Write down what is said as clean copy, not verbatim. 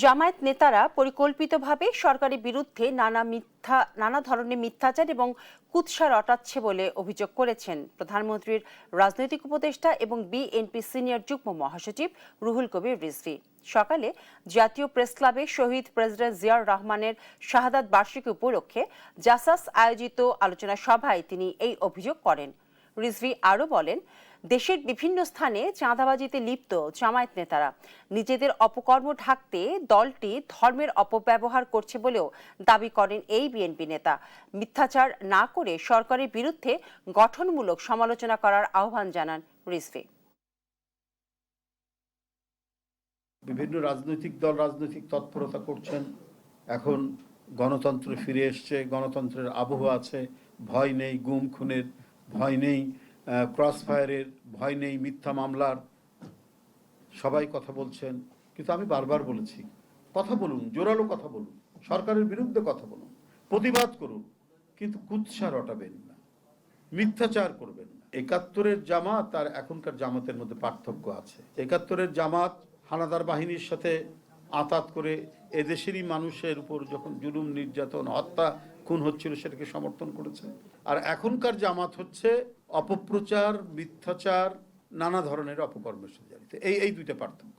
জামায়াত নেতারা পরিকল্পিতভাবে সরকারের বিরুদ্ধে নানা ধরনের মিথ্যাচার এবং কুৎসা রটাচ্ছে বলে অভিযোগ করেছেন প্রধানমন্ত্রীর রাজনৈতিক উপদেষ্টা এবং বিএনপি সিনিয়র যুগ্ম মহাসচিব রুহুল কবির রিজভী। সকালে জাতীয় প্রেস ক্লাবে শহীদ প্রেসিডেন্ট জিয়াউর রহমানের শাহাদাত বার্ষিকী উপলক্ষে জাসাস আয়োজিত আলোচনা সভায় তিনি এই অভিযোগ করেন। রিজভী আরও বলেন, দেশের বিভিন্ন স্থানে চাঁদাবাজিতে লিপ্ত জামায়াত নেতারা নিজেদের অপকর্ম ঢাকতে দলটি ধর্মের অপব্যবহার করছে বলেও দাবি করেন এই বিএনপি নেতা। মিথ্যাচার না করে সরকারের বিরুদ্ধে গঠনমূলক সমালোচনা করার আহ্বান জানান রিজভী। বিভিন্ন রাজনৈতিক দল রাজনৈতিক তৎপরতা করছেন। এখন গণতন্ত্র ফিরে এসছে, গণতন্ত্রের আবহ আছে, ভয় নেই গুম খুনের, ভয় নেই ক্রসফায়ারের, ভয় নেই মিথ্যা মামলার। সবাই কথা বলছেন, কিন্তু আমি বারবার বলেছি, কথা বলুন, জোরালো কথা বলুন, সরকারের বিরুদ্ধে কথা বলুন, প্রতিবাদ করুন, কিন্তু কুৎসা রটাবেন না, মিথ্যাচার করবেন না। ৭১-এর জামাত আর এখনকার জামাতের মধ্যে পার্থক্য আছে। ৭১-এর জামাত হানাদার বাহিনীর সাথে আঁতাত করে এদেশেরই মানুষের উপর যখন জুলুম নির্যাতন হত্যা খুন হচ্ছিল সেটাকে সমর্থন করেছে। আর এখনকার জামাত হচ্ছে অপপ্রচার, মিথ্যাচার, নানা ধরনের অপকর্মের সাথে জড়িত। এই দুইটা পার্থক্য।